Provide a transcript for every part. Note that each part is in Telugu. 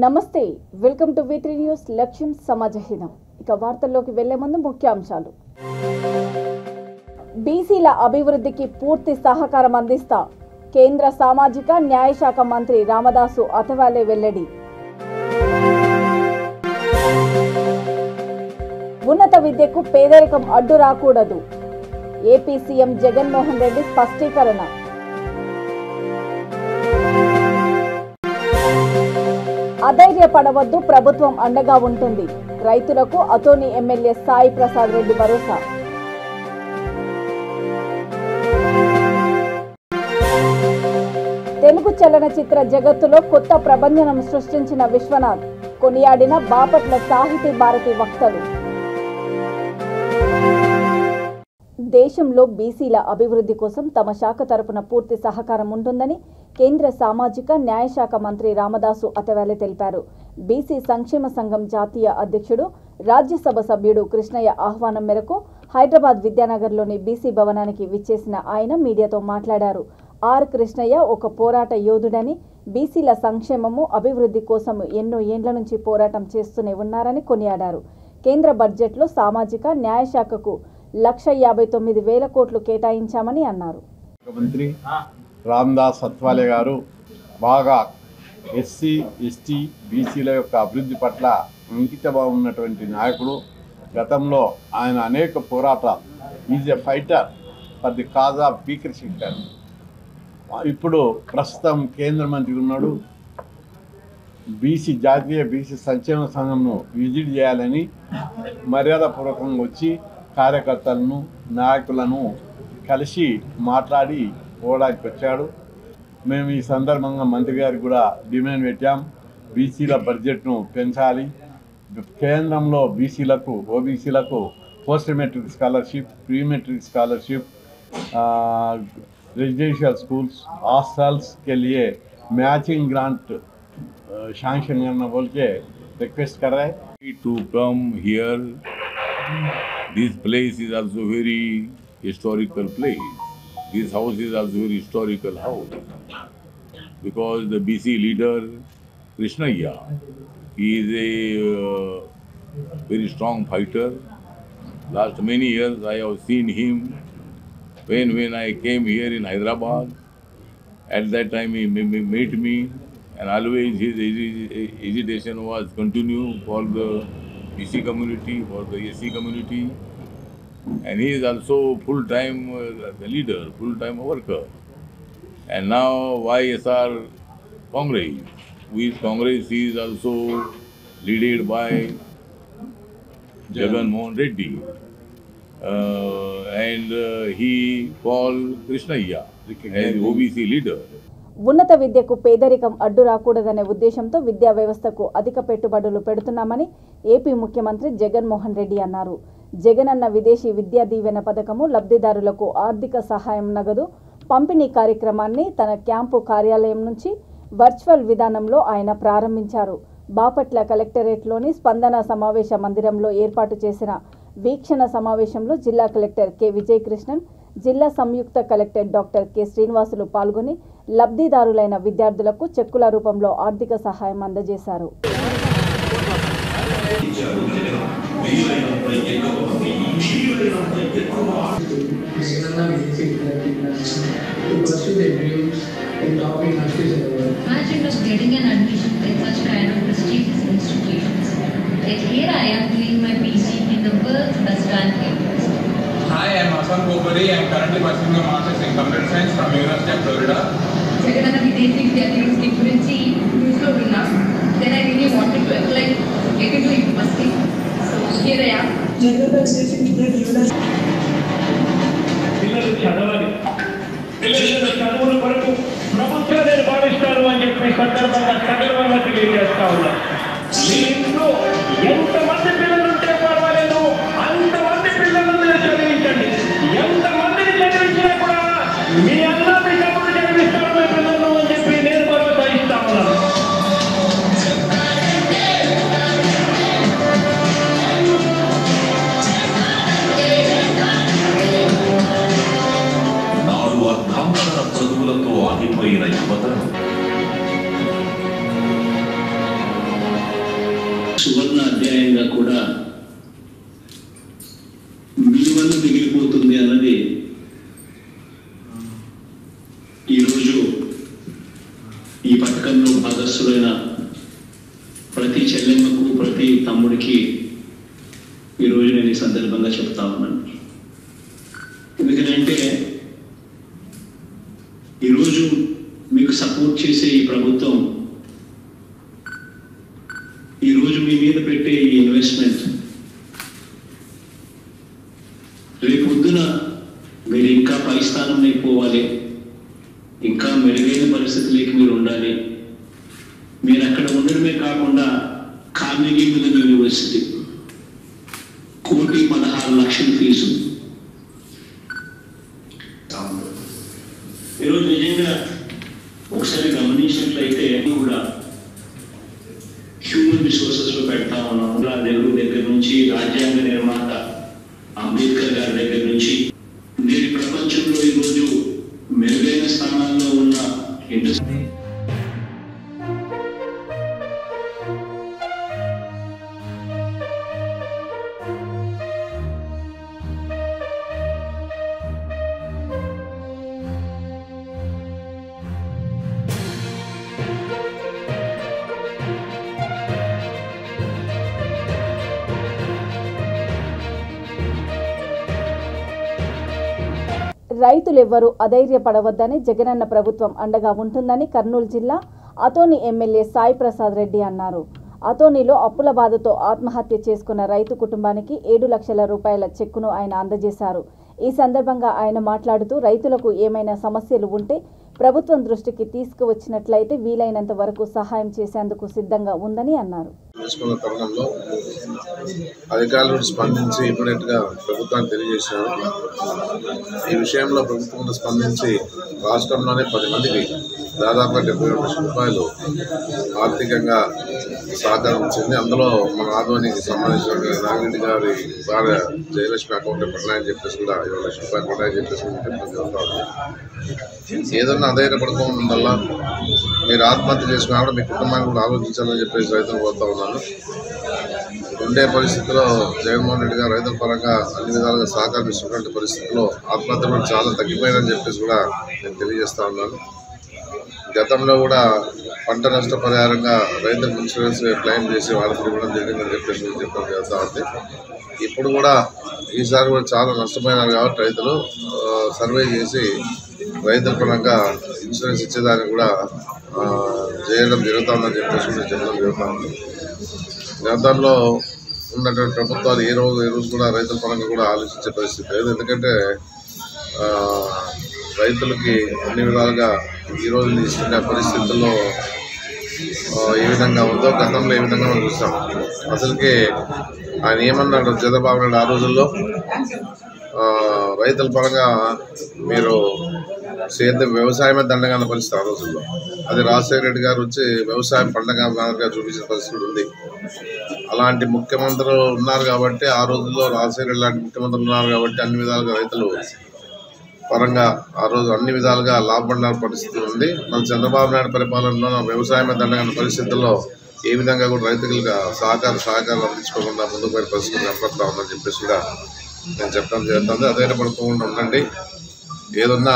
నమస్తే వెల్కమ్ టు V3 న్యూస్ లక్ష్యం సమాజహితం ఇక వార్తల్లోకి వెళ్లే ముందు ముఖ్యాంశాలు బీసీల అభివృద్ధికి పూర్తి సహకారం అందిస్తా కేంద్ర సామాజిక న్యాయ శాఖ మంత్రి రామదాసు అథవాలే వెల్లడి ఉన్నత విద్యకు పేదరికం అడ్డు రాకూడదు ఏపీ సీఎం జగన్మోహన్ రెడ్డి స్పష్టీకరణ అధైర్యపడవద్దు ప్రభుత్వం అండగా ఉంటుంది రైతులకు అతోని ఎమ్మెల్యే సాయి ప్రసాద్ రెడ్డి భరోసా తెలుగు చలనచిత్ర జగత్తులో కొత్త ప్రభంజనం సృష్టించిన విశ్వనాథ్ కొనియాడిన బాపట్ల సాహితీ భారతి వక్తలు దేశంలో బీసీల అభివృద్ధి కోసం తమ శాఖ తరపున పూర్తి సహకారం ఉంటుందని కేంద్ర సామాజిక న్యాయ శాఖ మంత్రి రామదాసు అథవాలే తెలిపారు. బీసీ సంక్షేమ సంఘం జాతీయ అధ్యక్షుడు రాజ్యసభ సభ్యుడు కృష్ణయ్య ఆహ్వానం మేరకు హైదరాబాద్ విద్యానగర్లోని బీసీ భవనానికి విచ్చేసిన ఆయన మీడియాతో మాట్లాడారు. ఆర్ కృష్ణయ్య ఒక పోరాట యోధుడని, బీసీల సంక్షేమము అభివృద్ధి కోసం ఎన్నో ఏండ్ల నుంచి పోరాటం చేస్తూనే ఉన్నారని కొనియాడారు. కేంద్ర బడ్జెట్లో సామాజిక న్యాయ శాఖకు 1,59,000 కోట్లు కేటాయించామని అన్నారు. మంత్రి రామదాస్ అథవాలే గారు బాగా ఎస్సీ ఎస్టీ బీసీల యొక్క అభివృద్ధి పట్ల అంకితభావం ఉన్నటువంటి నాయకుడు. గతంలో ఆయన అనేక పోరాటాలు is a fighter for the cause of weaker sector. ఇప్పుడు ప్రస్తుతం కేంద్ర మంత్రి ఉన్నాడు. జాతీయ బీసీ సంక్షేమ సంఘంను విజిట్ చేయాలని మర్యాదపూర్వకంగా వచ్చి కార్యకర్తలను నాయకులను కలిసి మాట్లాడి పోవడానికి వచ్చాడు. మేము ఈ సందర్భంగా మంత్రి గారికి కూడా డిమాండ్ పెట్టాం, బీసీల బడ్జెట్ను పెంచాలి, కేంద్రంలో బీసీలకు ఓబీసీలకు post matric scholarship, pre matric scholarship, residential schools, hostels के लिए मैचिंग ग्रांट सैंक्शन करना बोल के रिक्वेस्ट कर रहे हैं. To come here, this place is also very historical place. This house is also very historical house because the BC leader Krishnaiah, he is a very strong fighter. Last many years I have seen him when I came here in Hyderabad. At that time he met me, and always his agitation was continue for the BC community, for the SC community, and he is also full-time leader, full-time worker. And now YSR Congress, with Congress he is also led by Jagan Mohan Reddy, and he called Krishnaiah as OBC leader. ఉన్నత విద్యకు పేదరికం అడ్డు రాకూడదనే ఉద్దేశంతో విద్యా వ్యవస్థకు అధిక పెట్టుబడులు పెడుతున్నామని ఏపీ ముఖ్యమంత్రి జగన్మోహన్ రెడ్డి అన్నారు. జగనన్న విదేశీ విద్యా దీవెన పథకము లబ్ధిదారులకు ఆర్థిక సహాయం నగదు పంపిణీ కార్యక్రమాన్ని తన క్యాంపు కార్యాలయం నుంచి వర్చువల్ విధానంలో ఆయన ప్రారంభించారు. బాపట్ల కలెక్టరేట్లోని స్పందన సమావేశ మందిరంలో ఏర్పాటు చేసిన వీక్షణ సమావేశంలో జిల్లా కలెక్టర్ కె విజయకృష్ణన్, జిల్లా సంయుక్త కలెక్టర్ డాక్టర్ కె శ్రీనివాసులు పాల్గొని లబ్ధిదారులైన విద్యార్థులకు చెక్కుల రూపంలో ఆర్థిక సహాయం అందజేశారు. Imagine just getting an admission in such kind of prestigious institutions. Like here I am doing my PC in the world's best run campus. Hi, I am Asan Gopari. I am currently pursuing a master's in computer science from University of Florida. Jagannatha Videshi Vidya University gurinchi news lo vinna. Then I really wanted to apply get into university. So here I am. Jagannatha Videshi Vidya University. పిల్లలు చదవాలి, పిల్లల చదువుల కొరకు ప్రభుత్వాన్ని భావిస్తారు అని చెప్పి సందర్భంగా తెలియజేస్తా ఉన్నాం. మీ ఇంట్లో ఎంతమంది పిల్లలు ఉంటే పర్వాలేదు, అంతమంది పిల్లలను చదివించండి. ఎంతమందిని చదివించినా కూడా మీ అన్న మీ తమ్ముడు చదివిస్తారు మీ పిల్లలను అని చెప్పి నేను భరోసా ఇస్తా ఉన్నాను. నాడు అర్థాంతర చదువులతో ఆగిపోయిన యువతను సువర్ణ అధ్యాయంగా కూడా మీ వల్ల మిగిలిపోతుంది అన్నది ఈరోజు ఈ పథకంలో భాగస్థులైన ప్రతి చెల్లెమ్మకు ప్రతి తమ్ముడికి ఈరోజు నేను ఈ సందర్భంగా చెప్తా ఉన్నాను. ఎందుకంటే ఈరోజు మీకు సపోర్ట్ చేసే ఈ ప్రభుత్వం ఈరోజు మీ మీద పెట్టే ఈ ఇన్వెస్ట్మెంట్ రేపొద్దున మీరు ఇంకా పై స్థానంలో పోవాలి, ఇంకా మెరుగైన పరిస్థితులకి మీరు ఉండాలి. మీరు అక్కడ ఉండడమే కాకుండా కార్నెగీ మిల్లన్ యూనివర్సిటీ 1,16,00,000 ఫీజు. ఈరోజు నిజంగా ఒకసారి గమనించినట్లయితే కూడా హ్యూమన్ రిసోర్సెస్ లో పెడతా ఉన్నాం. నెహ్రూ దగ్గర నుంచి రాజ్యాంగ నిర్మాత అంబేద్కర్ గారి దగ్గర నుంచి నేటి ప్రపంచంలో ఈరోజు మెరుగైన స్థానాల్లో ఉన్న ఇండస్ట్రీ రైతులెవ్వరూ అధైర్యపడవద్దని జగనన్న ప్రభుత్వం అండగా ఉంటుందని కర్నూలు జిల్లా అతోని ఎమ్మెల్యే సాయి ప్రసాద్ రెడ్డి అన్నారు. అతోనిలో అప్పుల బాధతో ఆత్మహత్య చేసుకున్న రైతు కుటుంబానికి 7 లక్షల రూపాయల చెక్కును ఆయన అందజేశారు. ఈ సందర్భంగా ఆయన మాట్లాడుతూ రైతులకు ఏమైనా సమస్యలు ఉంటే ప్రభుత్వం దృష్టికి తీసుకువచ్చినట్లయితే వీలైనంత వరకు సహాయం చేసేందుకు సిద్ధంగా ఉందని అన్నారు. తరుణంలో అధికారులు స్పందించి ఇమీడియట్గా ప్రభుత్వానికి తెలియజేశారు. ఈ విషయంలో ప్రభుత్వం స్పందించి రాష్ట్రంలోనే 10 మందికి దాదాపు 70 లక్షల రూపాయలు ఆర్థికంగా సహకారం ఇచ్చింది. అందులో మన ఆధ్వర్యానికి సంబంధించిన నాగిరెడ్డి గారి భార్య జయలక్ష్మి అకౌంట్లో పడినాయని చెప్పేసి కూడా 20 లక్షల రూపాయలు పడినాయని చెప్పేసి చెప్పడం జరుగుతుంది. ఏదన్నా అధైర్యపడుకోవడం మీరు ఆత్మహత్య చేసుకున్నా మీ కుటుంబాన్ని కూడా ఆలోచించాలని చెప్పేసి రైతులు కోరుతా ఉన్నాను. ఉండే పరిస్థితుల్లో జగన్మోహన్ రెడ్డి గారు రైతుల పరంగా అన్ని విధాలుగా సహకారం ఇస్తున్నటువంటి పరిస్థితుల్లో ఆత్మహత్య కూడా చాలా తగ్గిపోయిందని చెప్పేసి కూడా నేను తెలియజేస్తా ఉన్నాను. గతంలో కూడా పంట నష్ట పరిహారంగా రైతులకు ఇన్సూరెన్స్ క్లెయిమ్ చేసి వాళ్ళకి ఇవ్వడం జరిగిందని చెప్పేసి చెప్పడం జరుగుతూ ఉంది. ఇప్పుడు కూడా ఈసారి కూడా చాలా నష్టపోయినారు కాబట్టి రైతులు సర్వే చేసి రైతుల పరంగా ఇన్సూరెన్స్ ఇచ్చేదానికి కూడా చేయడం జరుగుతుందని చెప్పేసి నేను చెప్పడం జరుగుతూ ఉంది. గతంలో ఉన్నటువంటి ప్రభుత్వాలు ఏ రోజు కూడా రైతుల పరంగా కూడా ఆలోచించే పరిస్థితి లేదు. ఎందుకంటే రైతులకి అన్ని విధాలుగా ఈరోజు ఇస్తున్న పరిస్థితుల్లో ఏ విధంగా ఉందో గతంలో ఏ విధంగా మనం చూస్తాం. అసలుకి ఆయన ఏమన్నాడు చంద్రబాబు నాయుడు ఆ రోజుల్లో రైతుల పరంగా మీరు సేద్యం వ్యవసాయమే దండగా అన్న పరిస్థితి ఆ రోజుల్లో. అది రాజశేఖర రెడ్డి గారు వచ్చి వ్యవసాయం పండగగా చూపించిన పరిస్థితి ఉంది. అలాంటి ముఖ్యమంత్రులు ఉన్నారు కాబట్టి ఆ రోజుల్లో రాజశేఖర రెడ్డి లాంటి ముఖ్యమంత్రులు ఉన్నారు కాబట్టి అన్ని విధాలుగా రైతులు పరంగా ఆ రోజు అన్ని విధాలుగా లాభపడిన పరిస్థితి ఉంది. మళ్ళీ చంద్రబాబు నాయుడు పరిపాలనలో వ్యవసాయమే దండగా పరిస్థితుల్లో ఏ విధంగా కూడా రైతులుగా సహకారం అందించుకోకుండా ముందుకు పోయే పరిస్థితులు కనపడతా ఉందని చెప్పేసి కూడా నేను చెప్పడం జరుగుతుంది. అధైర్యపడుకోకుండా ఉండండి. ఏదన్నా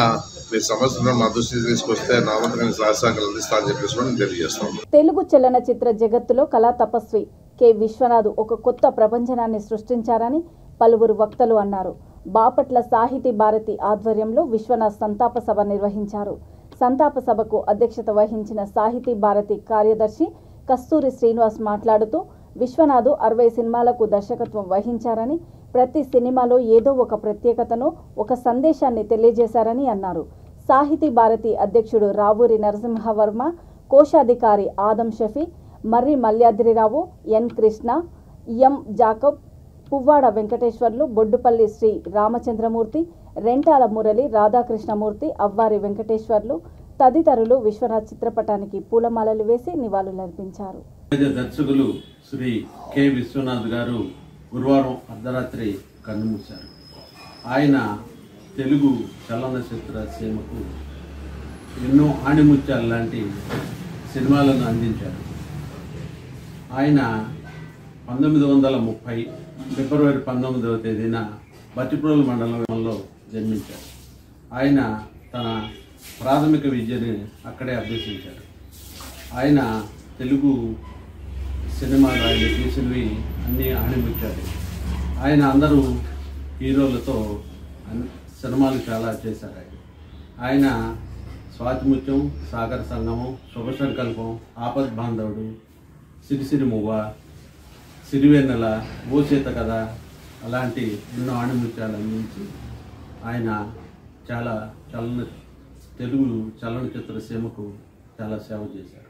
మీ సమస్యలను మా దృష్టికి తీసుకొస్తే నా వంతుగా సహకారాలు అందిస్తానని చెప్పేసి కూడా నేను తెలియజేస్తాను. తెలుగు చలనచిత్ర జగత్తులో కళా తపస్వి కె విశ్వనాథ్ ఒక కొత్త ప్రపంచనాన్ని సృష్టించారని పలువురు వక్తలు అన్నారు. బాపట్ల సాహితీ భారతి ఆధ్వర్యంలో విశ్వనాథ్ సంతాప సభ నిర్వహించారు. సంతాప సభకు అధ్యక్షత వహించిన సాహితీ భారతి కార్యదర్శి కస్తూరి శ్రీనివాస్ మాట్లాడుతూ విశ్వనాథ్ 60 సినిమాలకు దర్శకత్వం వహించారని, ప్రతి సినిమాలో ఏదో ఒక ప్రత్యేకతను, ఒక సందేశాన్ని తెలియజేశారని అన్నారు. సాహితీ భారతి అధ్యక్షుడు రావూరి నరసింహవర్మ, కోశాధికారి ఆదం షఫీ, మర్రి మల్యాద్రిరావు, ఎన్ కృష్ణ, ఎం జాకబ్, పువ్వాడ వెంకటేశ్వర్లు, బొడ్డుపల్లి శ్రీ రామచంద్రమూర్తి, రెంటాల మురళి, రాధాకృష్ణమూర్తి, అవ్వారి వెంకటేశ్వర్లు తదితరులు విశ్వనాథ్ చిత్రపటానికి పూలమాలలు వేసి నివాళులర్పించారు. దర్శకులు శ్రీ కె విశ్వనాథ్ గారు గురువారం అర్ధరాత్రి కన్నుమూశారు. ఆయన తెలుగు చలనచిత్ర సీమకు ఎన్నో ఆణిముత్యాలు లాంటి సినిమాలను అందించారు. ఆయన 1930 ఫిబ్రవరి 19వ తేదీన బట్టిప్రోలు మండలంలో జన్మించారు. ఆయన తన ప్రాథమిక విద్యని అక్కడే అభ్యసించారు. ఆయన తెలుగు సినిమాలు ఆయన తీసినవి అన్నీ ఆణిముత్యాలు. ఆయన అందరూ హీరోలతో సినిమాలు చాలా చేశారు. ఆయన స్వాతిముత్యం, సాగర సంగమం, శుభ సంకల్పం, ఆపద్ బాంధవుడు, సిరిసిరి మువ్వ, సిరివెన్నెల, ఓచేత కథ అలాంటి ఎన్నో ఆణిముత్యాలు అందించి ఆయన చాలా తెలుగు చలనచిత్ర సీమకు చాలా సేవ చేశారు.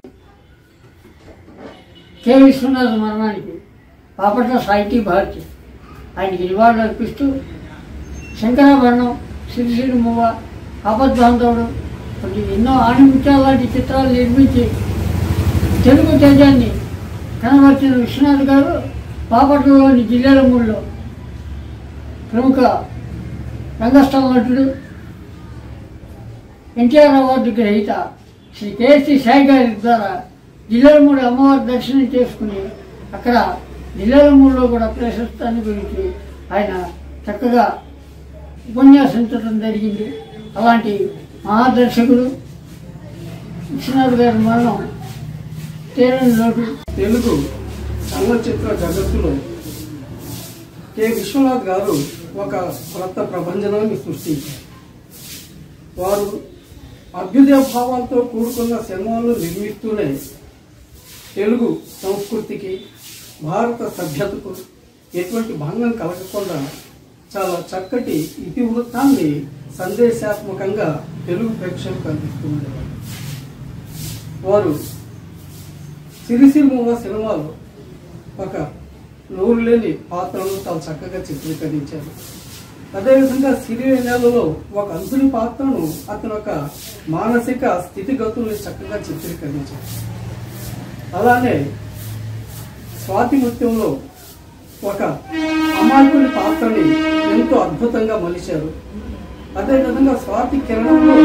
కె విశ్వనాథ్ మరణానికి బాపట్ల సాహితీ భారతి ఆయనకి నివాళులు అర్పిస్తూ శంకరాభరణం, సిరిసిరి మువ్వ, ఆపద్బాంధవుడు వంటి ఎన్నో ఆణిముత్యాల లాంటి చిత్రాలు నిర్మించి తెలుగు తేజాన్ని కనబర్చిన విశ్వనాథ్ గారు బాపట్లలోని జిల్లాలమూడిలో ప్రముఖ రంగస్థల నటుడు, ఎన్టీఆర్ అవార్డు గ్రహీత శ్రీ కేఎస్టీ సాయి గారి ద్వారా జిల్లాలమూడి అమ్మవారి దర్శనం చేసుకుని అక్కడ జిల్లాలమూడిలో కూడా ప్రశస్తాన్ని గురించి ఆయన చక్కగా ఉపన్యాసించడం జరిగింది. అలాంటి మహాదర్శకుడు విశ్వనాథ్ గారి మరణం తీరని లోటు. తెలుగు చలనచిత్ర జగత్తులో కె విశ్వనాథ్ గారు ఒక కొత్త ప్రపంచనాన్ని సృష్టించారు. వారు అభ్యుదయ భావాలతో కూడుకున్న సినిమాలు నిర్మిస్తూనే తెలుగు సంస్కృతికి, భారత సభ్యతకు ఎటువంటి భంగం కలగకుండా చాలా చక్కటి ఇతివృత్తాన్ని సందేశాత్మకంగా తెలుగు ప్రేక్షకులకు అందిస్తూ ఉండేవారు. వారు సిరిసిరి మువ్వ సినిమాలో ఒక నోరు లేని పాత్రను చాలా చక్కగా చిత్రీకరించారు. అదేవిధంగా సిరివెన్నెలలో ఒక అంతుని పాత్రను అతను ఒక మానసిక స్థితిగతుల్ని చక్కగా చిత్రీకరించారు. అలానే స్వాతిముత్యంలో ఒక అమాయకుని పాత్రని ఎంతో అద్భుతంగా మలిచారు. అదేవిధంగా స్వాతి కిరణంలో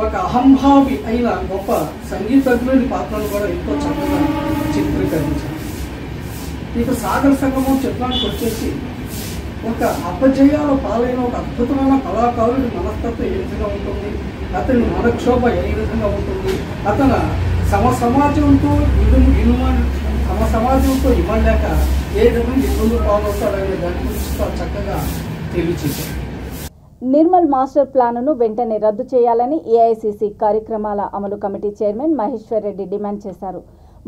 ఒక అహంభావి అయిన గొప్ప సంగీతజ్ఞుని పాత్రను కూడా ఎంతో చక్కగా చిత్రీకరించారు. ఇక సాగర సంగమం చిత్రానికి వచ్చేసి ఒక అపజయాల పాలైన ఒక అద్భుతమైన కళాకారుడి మనస్తత్వం ఏ విధంగా ఉంటుంది, అతని మనక్షోభ ఏ విధంగా ఉంటుంది, అతను సమాజంతో ఇవ్వలేక ఏ విధంగా ఇబ్బందులు పాలవుతాడనే దాని గురించి చక్కగా తెలియచేశారు. నిర్మల్ మాస్టర్ ప్లాన్ను వెంటనే రద్దు చేయాలని ఏఐసీసీ కార్యక్రమాల అమలు committee chairman Maheshwar Reddy demand చేశారు.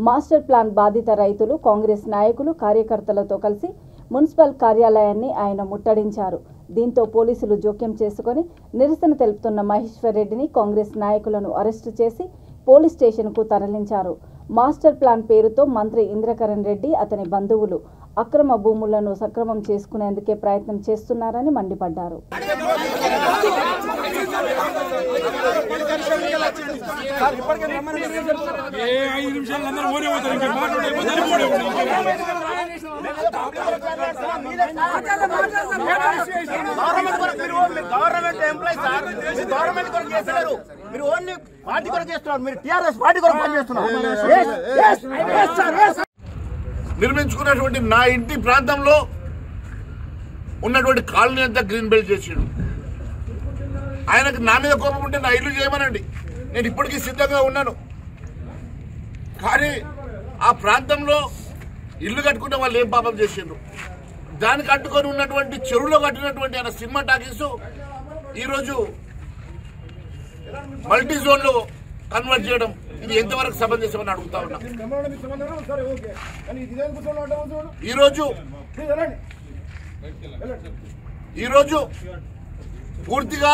మాస్టర్ ప్లాన్ బాధిత రైతులు, కాంగ్రెస్ నాయకులు, కార్యకర్తలతో కలిసి మున్సిపల్ కార్యాలయాన్ని ఆయన ముట్టడించారు. దీంతో పోలీసులు జోక్యం చేసుకుని నిరసన తెలుపుతున్న మహేశ్వర్ రెడ్డిని, కాంగ్రెస్ నాయకులను అరెస్టు చేసి పోలీస్ స్టేషన్కు తరలించారు. మాస్టర్ ప్లాన్ పేరుతో మంత్రి ఇంద్రకరణ్ రెడ్డి, అతని బంధువులు అక్రమ భూములను సక్రమం చేసుకునేందుకే ప్రయత్నం చేస్తున్నారని మండిపడ్డారు. మీరు ఓన్లీ పార్టీ కొరకు చేస్తున్నారు, మీరు టీఆర్ఎస్ పార్టీ కొరకు పనిచేస్తున్నారు. నిర్మించుకున్నటువంటి నా ఇంటి ప్రాంతంలో ఉన్నటువంటి కాలనీ అంతా గ్రీన్ బెల్ట్ చేసాడు. ఆయనకు నా మీద కోపం ఉంటే నా ఇల్లు చేయమనండి, నేను ఇప్పటికీ సిద్ధంగా ఉన్నాను. కానీ ఆ ప్రాంతంలో ఇల్లు కట్టుకుంటే వాళ్ళు ఏం పాపం చేసిండ్రు, దానికి అడ్డుకొని ఉన్నటువంటి చెరువులో కట్టినటువంటి ఆయన సినిమా టాకీస్ ఈరోజు మల్టీ జోన్ లో కన్వర్ట్ చేయడం, ఇది ఎంతవరకు సమంజసమని అడుగుతా ఉన్నా. ఈరోజు పూర్తిగా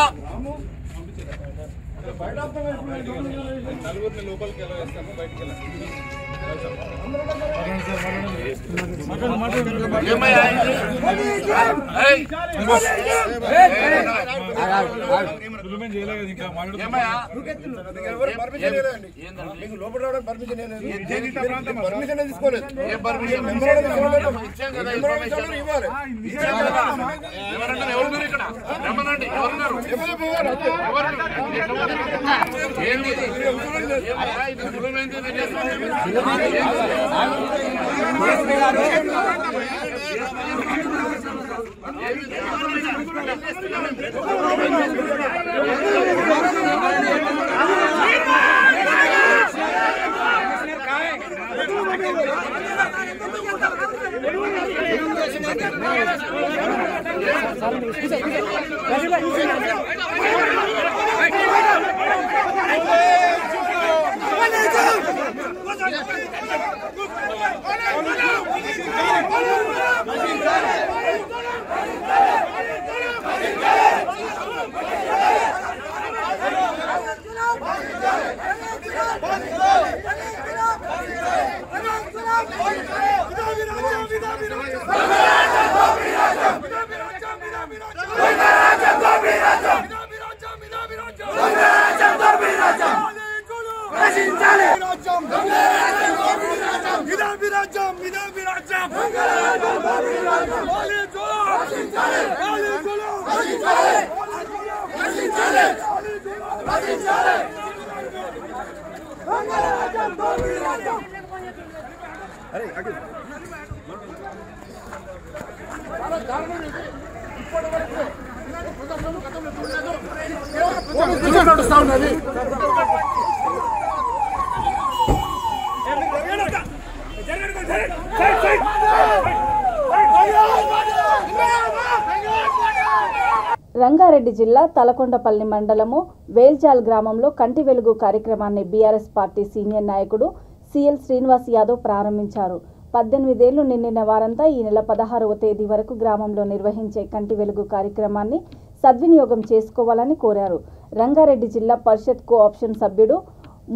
రంగారెడ్డి జిల్లా తలకొండపల్లి మండలము వేల్జాల్ గ్రామంలో కంటి వెలుగు కార్యక్రమాన్ని బీఆర్ఎస్ పార్టీ సీనియర్ నాయకుడు సిఎల్ శ్రీనివాస్ యాదవ్ ప్రారంభించారు. 18 ఏళ్లు నిండిన వారంతా ఈ నెల 16వ తేదీ వరకు గ్రామంలో నిర్వహించే కంటి వెలుగు కార్యక్రమాన్ని సద్వినియోగం చేసుకోవాలని కోరారు. రంగారెడ్డి జిల్లా పరిషత్ కోఆప్షన్ సభ్యుడు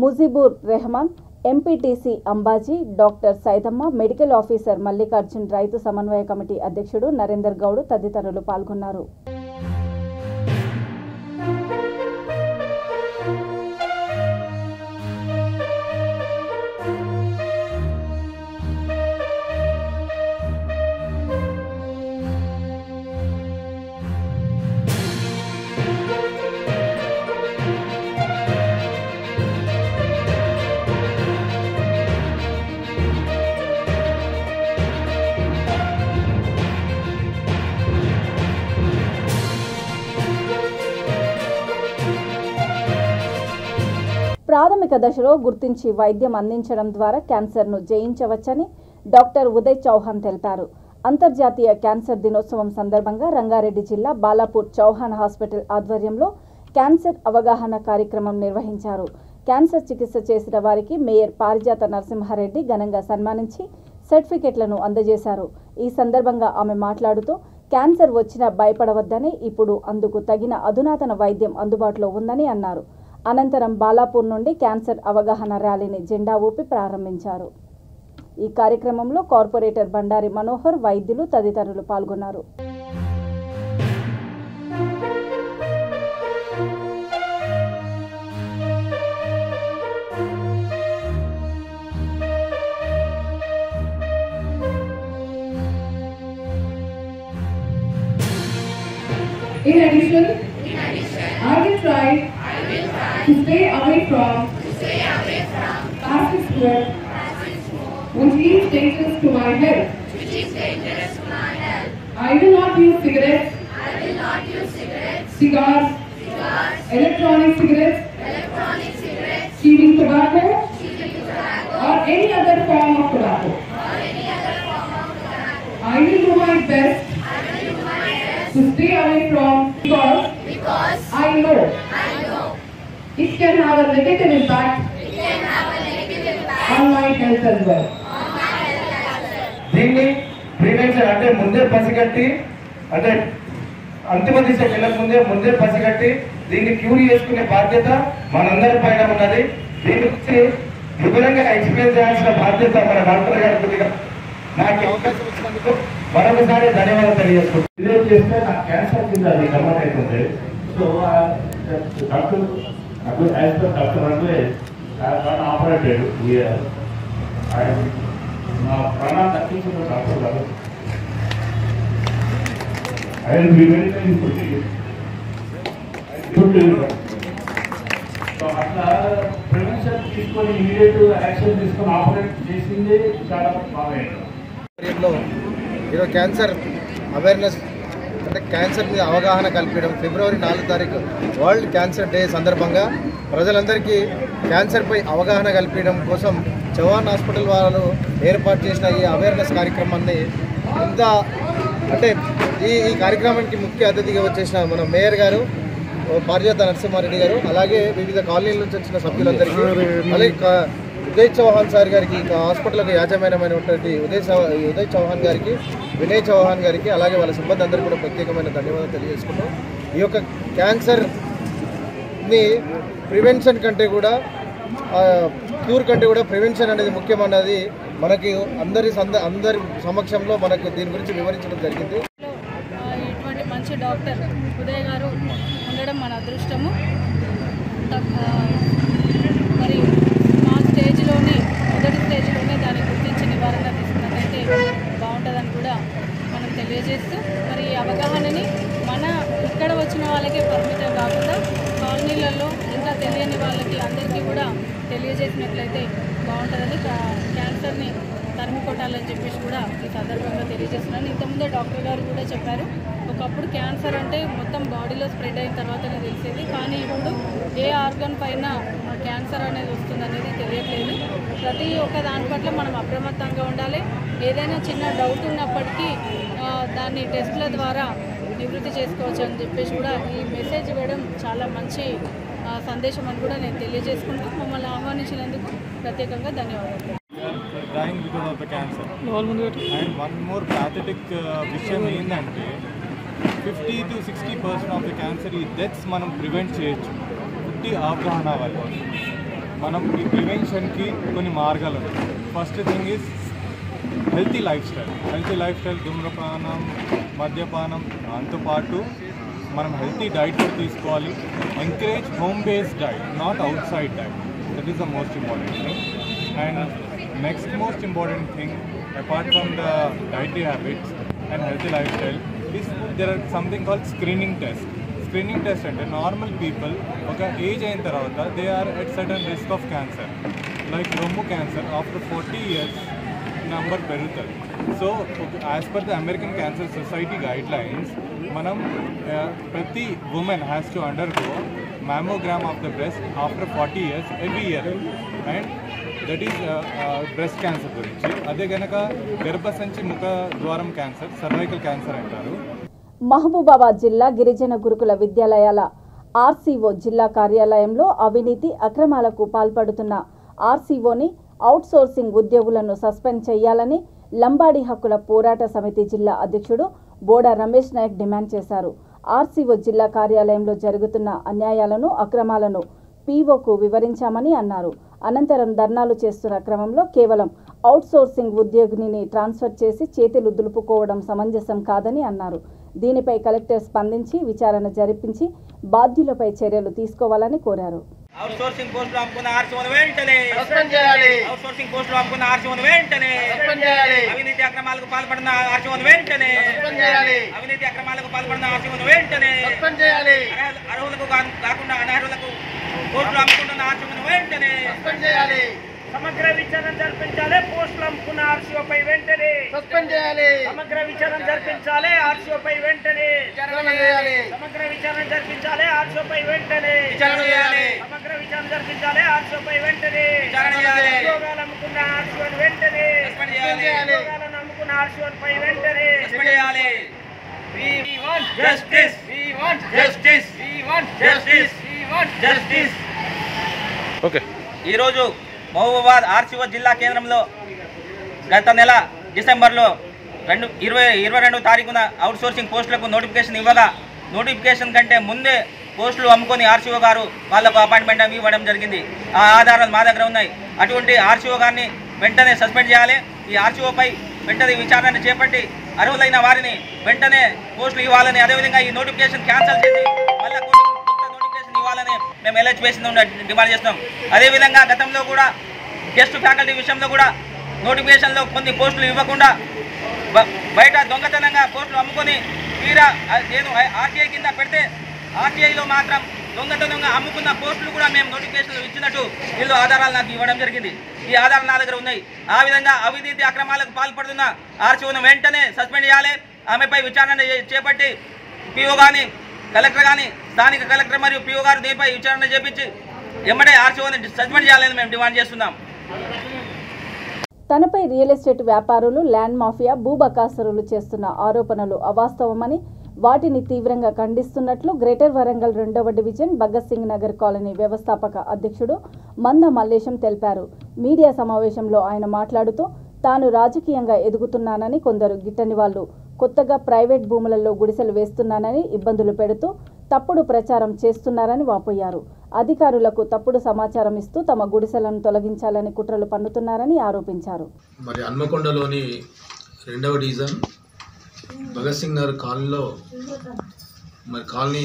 Mujibur Rehman, MPTC Ambaji, doctor Saidamma, medical officer Mallikarjun, రైతు సమన్వయ కమిటీ అధ్యక్షుడు నరేందర్ గౌడ్ తదితరులు పాల్గొన్నారు. ప్రాథమిక దశలో గుర్తించి వైద్యం అందించడం ద్వారా క్యాన్సర్ను జయించవచ్చని డాక్టర్ ఉదయ్ చౌహాన్ తెలిపారు. అంతర్జాతీయ క్యాన్సర్ దినోత్సవం సందర్భంగా రంగారెడ్డి జిల్లా బాలాపూర్ చౌహాన్ హాస్పిటల్ ఆధ్వర్యంలో క్యాన్సర్ అవగాహన కార్యక్రమం నిర్వహించారు. క్యాన్సర్ చికిత్స చేసిన వారికి మేయర్ పారిజాత నరసింహారెడ్డి ఘనంగా సన్మానించి సర్టిఫికెట్లను అందజేశారు. ఈ సందర్భంగా ఆమె మాట్లాడుతూ క్యాన్సర్ వచ్చినా భయపడవద్దని, ఇప్పుడు అందుకు తగిన అధునాతన వైద్యం అందుబాటులో ఉందని అన్నారు. అనంతరం బాలాపూర్ నుండి క్యాన్సర్ అవగాహన ర్యాలీని జెండా ఊపి ప్రారంభించారు. ఈ కార్యక్రమంలో కార్పొరేటర్ బండారి మనోహర్, వైద్యులు తదితరులు పాల్గొన్నారు. In addition, I will try to stay away from passive smoke, which is dangerous to my health. I will not use cigarettes, cigars, electronic cigarettes, chewing tobacco, or any other form of tobacco. I will do my best to stay away from because I know it can have a negative impact on my health as well. దీన్ని ప్రివెన్షన్ అంటే ముందే పసిగట్టి, అంటే అంతిమ దిశకు వెళ్ళక ముందే పసిగట్టి దీన్ని క్యూర్ చేసుకునే బాధ్యత మనందరి పైన ఉన్నది. దీని గురించి వివరంగా ఎక్స్ప్లెయిన్ చేయాల్సిన బాధ్యత మన డాక్టర్ గారి కొద్దిగా నాకు అవకాశం ఇచ్చినందుకు మరొకసారి ధన్యవాదాలు తెలియజేసుకుంటాను. ఇదే చేస్తే నాకు క్యాన్సర్ కింద అది కన్వర్ట్ అవుతుంది. So as per Dr. Raghuvesh, I have got operated here. I am Prana Dakshin Dr. Raghuvesh. I will be very good. So అట్లా ప్రివెన్షన్ తీసుకొని ఇమీడియట్ యాక్షన్ తీసుకొని ఆపరేట్ చేసింది చాలా బాగా. ఈరోజు క్యాన్సర్ అవేర్నెస్ అంటే క్యాన్సర్ మీద అవగాహన కల్పించడం ఫిబ్రవరి 4 తారీఖు వరల్డ్ క్యాన్సర్ డే సందర్భంగా ప్రజలందరికీ క్యాన్సర్పై అవగాహన కల్పించడం కోసం చౌహాన్ హాస్పిటల్ వాళ్ళు ఏర్పాటు చేసిన ఈ అవేర్నెస్ కార్యక్రమాన్ని ఇంత అంటే ఈ కార్యక్రమానికి ముఖ్య అతిథిగా వచ్చేసిన మన మేయర్ గారు పారిజాత నరసింహారెడ్డి గారు, అలాగే వివిధ కాలనీల నుంచి వచ్చిన సభ్యులందరికీ, అలాగే ఉదయ్ చౌహాన్ సార్ గారికి, హాస్పిటల్కి యాజమాన్యమైనటువంటి ఉదయ్ చౌహాన్ గారికి, వినయ్ చౌహాన్ గారికి, అలాగే వాళ్ళ సిబ్బంది అందరికీ కూడా ప్రత్యేకమైన ధన్యవాదాలు తెలియజేసుకుంటాం. ఈ యొక్క క్యాన్సర్ని ప్రివెన్షన్ కంటే కూడా క్యూర్ కంటే కూడా ప్రివెన్షన్ అనేది ముఖ్యమన్నది మనకి అందరి సమక్షంలో మనకు దీని గురించి వివరించడం జరిగింది. ఇటువంటి మంచి డాక్టర్ ఉదయ్ గారు ఉండడం మన అదృష్టము. మరి స్మాల్ స్టేజ్లోనే మొదటి స్టేజ్లోనే దాన్ని గుర్తించి నివారణ తీసుకున్నట్లయితే బాగుంటుందని కూడా మనం తెలియజేస్తూ, మరి ఈ అవగాహనని మన ఇక్కడ వచ్చిన వాళ్ళకే పరిమితం కాకుండా కాలనీలలో ఇంకా తెలియని వాళ్ళకి అందరికీ కూడా తెలియజేసినట్లయితే బాగుంటుందని, క్యాన్సర్ని తరిమి కొట్టాలని చెప్పేసి కూడా ఈ సందర్భంగా తెలియజేస్తున్నాను. ఇంతకుముందే డాక్టర్ గారు కూడా చెప్పారు, ఒకప్పుడు క్యాన్సర్ అంటే మొత్తం బాడీలో స్ప్రెడ్ అయిన తర్వాతనే తెలిసేది, కానీ ఇప్పుడు ఏ ఆర్గన్ పైన క్యాన్సర్ అనేది వస్తుందనేది తెలియట్లేదు. ప్రతి ఒక్క దాని పట్ల మనం అప్రమత్తంగా ఉండాలి. ఏదైనా చిన్న డౌట్ ఉన్నప్పటికీ దాన్ని టెస్ట్ల ద్వారా నివృత్తి చేసుకోవచ్చు అని చెప్పేసి కూడా ఈ మెసేజ్ ఇవ్వడం చాలా మంచి సందేశం అని కూడా నేను తెలియజేసుకుంటూ మమ్మల్ని ఆహ్వానించినందుకు ప్రత్యేకంగా ధన్యవాదాలు. Dying because of the cancer. And one more pathetic విషయం ఏంటంటే 50 to 60% ఆఫ్ ద క్యాన్సర్ ఈ డెత్స్ మనం ప్రివెంట్ చేయొచ్చు. పుట్టి అవగాహన వల్ల మనం ఈ ప్రివెన్షన్కి కొన్ని మార్గాలు ఉన్నాయి. First thing is healthy lifestyle. ధూమ్రపానం, మద్యపానం, దాంతోపాటు మనం హెల్తీ డైట్ కూడా తీసుకోవాలి. Encourage home based diet, not outside diet. That is the most important thing. And next most important thing apart from the dietary habits and healthy lifestyle is there are something called screening test ante normal people oka age ayin tarvata they are at certain risk of cancer, like rommu cancer after 40 years number perutadi. So as per the American Cancer Society guidelines manam prati woman has to undergo mammogram of the breast after 40 years every year, and that is breast cancer గురించి. అదే కనుక గర్భసంచి ముఖ ద్వారం క్యాన్సర్, సర్వైకల్ క్యాన్సర్ అంటారు. మహబూబాబాద్ జిల్లా గిరిజన గురుకుల విద్యాలయాల ఆర్సీఓ జిల్లా కార్యాలయంలో అవినీతి అక్రమాలకు పాల్పడుతున్న ఆర్సీఓని అవుట్సోర్సింగ్ ఉద్యోగులను సస్పెండ్ చేయాలని లంబాడి హక్కుల పోరాట సమితి జిల్లా అధ్యక్షుడు బోడా రమేష్ నాయక్ డిమాండ్ చేశారు. ఆర్సీఓ జిల్లా కార్యాలయంలో జరుగుతున్న అన్యాయాలను, అక్రమాలను పీఓకు వివరించామని అన్నారు. అనంతరం ధర్నాలు చేస్తున్న క్రమంలో కేవలం అవుట్సోర్సింగ్ ఉద్యోగిని ట్రాన్స్ఫర్ చేసి చేతులు దులుపుకోవడం సమంజసం కాదని అన్నారు. దీనిపై కలెక్టర్ స్పందించి విచారణ జరిపించి బాధ్యులపై చర్యలు తీసుకోవాలని కోరారు. అవుట్సోర్సింగ్ పోస్టులు అమ్ముకున్న ఆర్సీఓను వెంటనే సస్పెండ్ చేయాలి. అవుట్సోర్సింగ్ పోస్టులు అమ్ముకున్న ఆర్సీఓను వెంటనే సస్పెండ్ చేయాలి. అవినీతి అక్రమాలకు పాల్పడిన ఆర్సీఓను వెంటనే సస్పెండ్ చేయాలి. అవినీతి అక్రమాలకు పాల్పడిన ఆర్సీఓను వెంటనే సస్పెండ్ చేయాలి. అర్హులకు కాకుండా అనర్హులకు పోస్టులు అమ్ముకుంటున్న ఆర్సీఓను వెంటనే సస్పెండ్ చేయాలి. సమగ్ర విచారణ జరిపించాలి. పోస్టులు అమ్ముకున్న ఆర్సీఓపై వెంటనే సస్పెండ్ చేయాలి. సమగ్ర విచారణ జరిపించాలి. ఆర్సీఓపై వెంటనే విచారణ చేయాలి. సమగ్ర విచారణ జరిపించాలి. ఆర్సీఓపై వెంటనే విచారణ చేయాలి. సమగ్ర విచారణ జరిపించాలి. ఆర్సీఓపై వెంటనే విచారణ చేయాలి. ఉద్యోగాలు అమ్ముకున్న ఆర్సీఓని వెంటనే సస్పెండ్ చేయాలి. ఉద్యోగాలను అమ్ముకున్న ఆర్సీఓపై వెంటనే సస్పెండ్ చేయాలి. We want justice. We want justice. We want justice. We want justice. Okay. ఈరోజు మహబూబాబాద్ ఆర్సీఓ జిల్లా కేంద్రంలో గత నెల డిసెంబర్లో 22 తారీఖున అవుట్సోర్సింగ్ పోస్టులకు నోటిఫికేషన్ ఇవ్వగా, నోటిఫికేషన్ కంటే ముందే పోస్టులు అమ్ముకొని ఆర్సీఓ గారు వాళ్లకు అపాయింట్మెంట్ ఇవ్వడం జరిగింది. ఆ ఆధారాలు మా దగ్గర ఉన్నాయి. అటువంటి ఆర్సీఓ గారిని వెంటనే సస్పెండ్ చేయాలి. ఈ ఆర్సీఓపై వెంటనే విచారణ చేపట్టి అర్హులైన వారిని వెంటనే పోస్టులు ఇవ్వాలని, అదేవిధంగా ఈ నోటిఫికేషన్ క్యాన్సిల్ చేసి మళ్ళీ కొత్త నోటిఫికేషన్ కావాలని మేము ఎల్హెచ్పిఎస్సీ నుండి డిమాండ్ చేస్తున్నాం. అదేవిధంగా గతంలో కూడా గెస్ట్ ఫ్యాకల్టీ విషయంలో కూడా నోటిఫికేషన్లో కొన్ని పోస్టులు ఇవ్వకుండా బయట దొంగతనంగా పోస్టులు అమ్ముకొని తీరా నేను ఆర్టీఐ కింద పెడితే ఆర్టీఐలో మాత్రం దొంగతనంగా అమ్ముకున్న పోస్టులు కూడా మేము నోటిఫికేషన్లు ఇచ్చినట్టు వీళ్ళు ఆధారాలు నాకు ఇవ్వడం జరిగింది. ఈ ఆధారాలు నా దగ్గర ఉన్నాయి. ఆ విధంగా అవినీతి అక్రమాలకు పాల్పడుతున్న ఆర్సీఓను వెంటనే సస్పెండ్ చేయాలి. ఆమెపై విచారణ చేపట్టి పీఓ కానీ కలెక్టర్ కానీ స్థానిక కలెక్టర్ మరియు పీఓ గారు దీనిపై విచారణ చేపించి ఎమ్మడే ఆర్సీఓని సస్పెండ్ చేయాలని మేము డిమాండ్ చేస్తున్నాం. తనపై రియల్ ఎస్టేట్ వ్యాపారులు, ల్యాండ్ మాఫియా, భూబకాసురులు చేస్తున్న ఆరోపణలు అవాస్తవమని, వాటిని తీవ్రంగా ఖండిస్తున్నట్లు గ్రేటర్ వరంగల్ 2వ డివిజన్ భగత్ సింగ్ నగర్ కాలనీ వ్యవస్థాపక అధ్యక్షుడు మంద మల్లేశం తెలిపారు. మీడియా సమావేశంలో ఆయన మాట్లాడుతూ తాను రాజకీయంగా ఎదుగుతున్నానని, కొందరు గిట్టని వాళ్ళు కొత్తగా ప్రైవేట్ భూములలో గుడిసెలు వేస్తున్నానని ఇబ్బందులు పెడుతూ తప్పుడు ప్రచారం చేస్తున్నారని వాపోయారు. అధికారులకు తప్పుడు సమాచారం ఇస్తూ తమ గుడిసెలను తొలగించాలని కుట్రలు పన్నుతున్నారని ఆరోపించారు. మరి హన్మకొండలోని 2వ డివిజన్ భగత్ సింగ్ నగర్ కాలనీలో మరి కాలనీ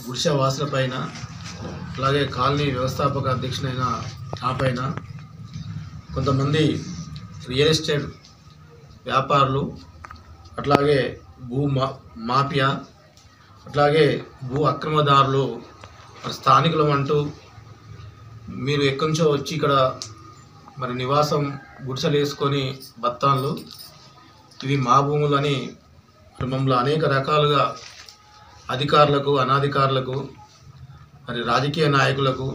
గుడిసె వాసుల పైన, అలాగే కాలనీ వ్యవస్థాపక అధ్యక్షుడైన నా పైన కొంతమంది రియల్ ఎస్టేట్ వ్యాపారులు, అట్లాగే భూ మాఫియా, అట్లాగే భూ అక్రమదారులు స్థానికులం అంటూ మీరు ఎక్కడి నుంచో వచ్చి ఇక్కడ మరి నివాసం గుడిసెలు వేసుకొని బత్తాన్లు, ఇవి మా భూములని మమ్మల్ని అనేక రకాలుగా అధికారులకు, అనాధికారులకు, మరి రాజకీయ నాయకులకు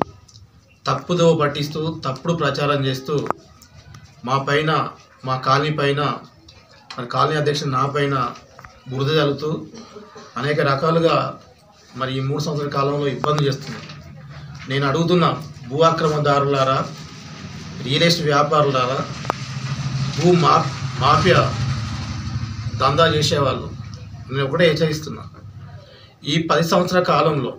తప్పుదో పట్టిస్తూ తప్పుడు ప్రచారం చేస్తూ మా పైన, మా కాలనీ పైన, మరి కాలనీ అధ్యక్షుడు నా పైన బురద జల్లుతూ అనేక రకాలుగా మరి ఈ 3 సంవత్సరాల కాలంలో ఇబ్బంది చేస్తున్నాం. నేను అడుగుతున్నా, భూ అక్రమదారులారా, రియల్ ఎస్టేట్ వ్యాపారులారా, భూ మాఫియా దందా చేసేవాళ్ళు, నేను ఒకటే హెచ్చరిస్తున్నా. ఈ 10 సంవత్సరాల కాలంలో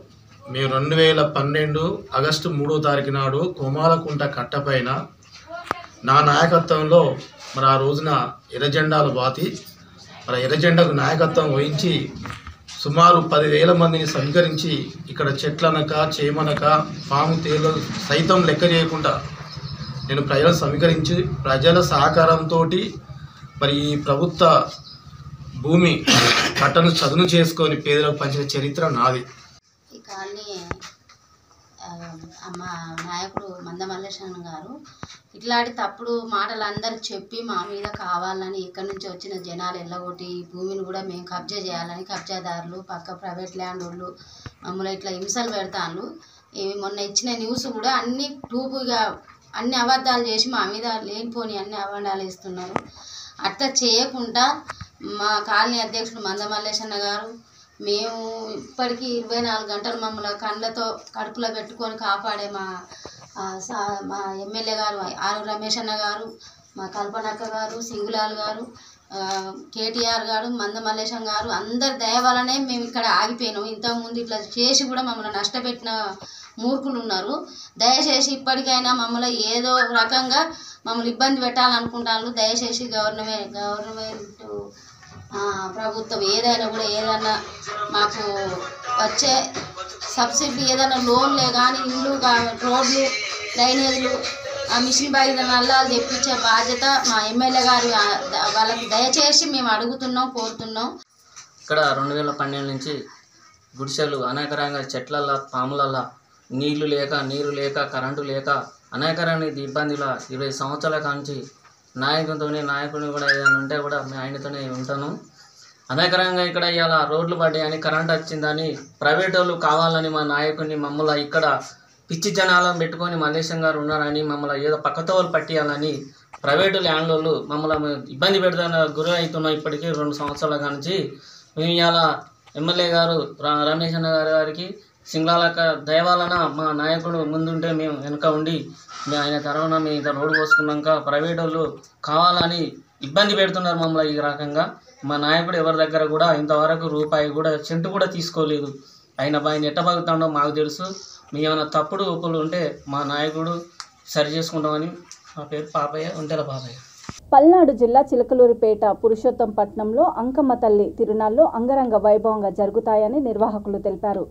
మేము 2012 ఆగస్టు 3వ తారీఖు నాడు కోమాలకుంట కట్టపైన నా నాయకత్వంలో మరి ఆ రోజున ఎర్రజెండాలు బాతి, మరి ఎర్రజెండాకు నాయకత్వం వహించి సుమారు 10,000 మందిని సమీకరించి ఇక్కడ చెట్లనక, చేమనక, పాము తేలు సైతం లెక్క చేయకుండా నేను ప్రజలను సమీకరించి ప్రజల సహకారంతో మరి ఈ ప్రభుత్వ భూమి కట్టను చదును చేసుకొని పేదలకు పంచిన చరిత్ర నాది. ఈ కాలనీ మా నాయకుడు మంద మల్లేశం గారు ఇట్లాంటి తప్పుడు మాటలు అందరు చెప్పి మా మీద కావాలని ఇక్కడి నుంచి వచ్చిన జనాలు ఎల్లగొట్టి ఈ భూమిని కూడా మేము కబ్జా చేయాలని కబ్జాదారులు, పక్క ప్రైవేట్ ల్యాండ్ వాళ్ళు మమ్మల్ని ఇట్లా హింసలు పెడతాను. ఇవి మొన్న ఇచ్చిన న్యూస్ కూడా అన్ని టూపుగా అన్ని అబద్ధాలు చేసి మా మీద లేనిపోని అన్ని అబద్ధాలు వేస్తున్నారు. అట్లా చేయకుండా మా కాలనీ అధ్యక్షుడు మంద మల్లేశన్న గారు, మేము ఇప్పటికీ 24 గంటలు మమ్మల్ని కళ్ళతో కడుపులో పెట్టుకొని కాపాడే మా ఎమ్మెల్యే గారు ఆరు రమేష్ అన్న గారు, మా కల్పనక్క గారు, సింగులాల్ గారు, కేటీఆర్ గారు, మంద మల్లేశం గారు అందరి దయ వల్లనే మేము ఇక్కడ ఆగిపోయినాం. ఇంతకుముందు ఇట్లా చేసి కూడా మమ్మల్ని నష్టపెట్టిన మూర్ఖులు ఉన్నారు. దయచేసి ఇప్పటికైనా మమ్మల్ని ఏదో రకంగా మమ్మల్ని ఇబ్బంది పెట్టాలనుకుంటాను. దయచేసి గవర్నమెంట్ ప్రభుత్వం ఏదైనా కూడా ఏదైనా మాకు వచ్చే సబ్సిడీ ఏదైనా లోన్లే కానీ ఇల్లు రోడ్లు, డ్రైనేజీలు, ఆ మిషన్ బయట నల్లాలు తెప్పించే బాధ్యత మా ఎమ్మెల్యే గారు. వాళ్ళకి దయచేసి మేము అడుగుతున్నాం, కోరుతున్నాం. ఇక్కడ 2012 నుంచి గుడిసెలు అనేక రంగా చెట్లల్లో, పాములల్లో నీళ్లు లేక కరెంటు లేక అనేక రంగ ఇబ్బందుల 20 సంవత్సరాల కాంచి నాయకుడిని కూడా ఏదైనా ఉంటే కూడా ఆయనతోనే ఉంటాను. అనేక రంగా ఇక్కడ ఇవాళ రోడ్లు పడ్డాయని, కరెంట్ వచ్చిందని, ప్రైవేట్ వాళ్ళు కావాలని మా నాయకుడిని మమ్మల్ని ఇక్కడ పిచ్చి జనాలను పెట్టుకొని మల్లేశం గారు ఉన్నారని మమ్మల్ని ఏదో పక్కతో వాళ్ళు పట్టియాలని ప్రైవేటు ల్యాండ్ వాళ్ళు మమ్మల్ని ఇబ్బంది పెడతాన గురి అవుతున్నాం. ఇప్పటికీ 2 సంవత్సరాల కాంచి మేము ఇవాళ ఎమ్మెల్యే గారు రమేష్ అన్న గారికి సింగ్లాలక దయవలన మా నాయకుడు ముందుంటే మేము వెనుక ఉండి ఆయన తర్వాత మేము ఇంత రోడ్డు పోసుకున్నాక ప్రైవేట్ వాళ్ళు కావాలని ఇబ్బంది పెడుతున్నారు మమ్మల్ని. ఈ రకంగా మా నాయకుడు ఎవరి దగ్గర కూడా ఇంతవరకు రూపాయి కూడా సెంటు కూడా తీసుకోలేదు. ఆయన ఎట్టబగుతాడో మాకు తెలుసు. మీ ఏమైనా తప్పుడు ఒప్పులు ఉంటే మా నాయకుడు సరి చేసుకుంటామని. మా పేరు పాపయ్య, ఒంటెల పాపయ్య. పల్నాడు జిల్లా చిలకలూరిపేట పురుషోత్తంపట్నంలో అంకమ్మ తల్లి తిరునాళ్లు అంగరంగ వైభవంగా జరుగుతాయని నిర్వాహకులు తెలిపారు.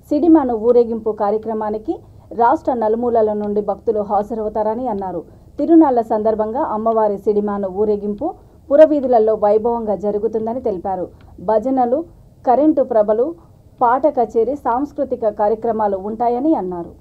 సిడిమాను ఊరేగింపు కార్యక్రమానికి రాష్ట్ర నలుమూలల నుండి భక్తులు హాజరవుతారని అన్నారు. తిరునాళ్ల సందర్భంగా అమ్మవారి సిడిమాను ఊరేగింపు పురవీధులలో వైభవంగా జరుగుతుందని తెలిపారు. భజనలు, కరెంటు ప్రభలు, పాట కచేరీ, సాంస్కృతిక కార్యక్రమాలు ఉంటాయని అన్నారు.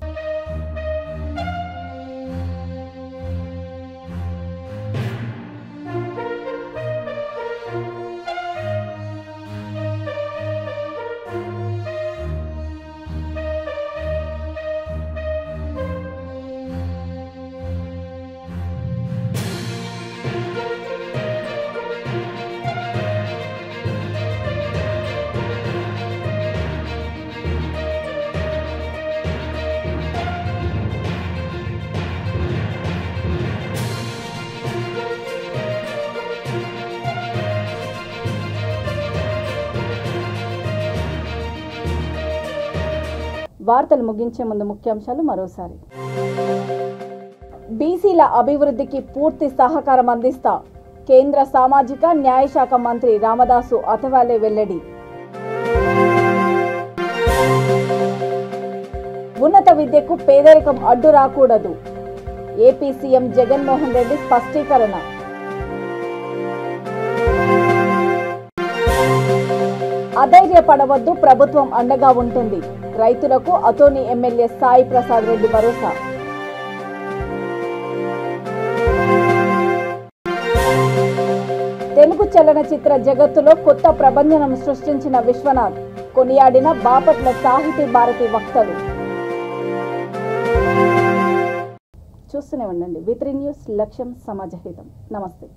వార్తలు ముగించే ముందు ముఖ్యాంశాలు మరోసారి. బీసీల అభివృద్ధికి పూర్తి సహకారం అందిస్తా కేంద్ర సామాజిక న్యాయ శాఖ మంత్రి రామదాసు అథవాలే వెల్లడి. ఉన్నత విద్యకు పేదరికం అడ్డు రాకూడదు. ఏపీ సీఎం జగన్మోహన్ రెడ్డి స్పష్టీకరణ. అధైర్యపడవద్దు, ప్రభుత్వం అండగా ఉంటుంది. రైతులకు అతోని ఎమ్మెల్యే సాయి ప్రసాద్ రెడ్డి భరోసా. తెలుగు చలనచిత్ర జగత్తులో కొత్త ప్రభంజనం సృష్టించిన విశ్వనాథ్, కొనియాడిన బాపట్ల సాహితీ భారతి వక్తలు. చూస్తూనే ఉండండి V3 న్యూస్, లక్ష్యం సమాజహితం. నమస్తే.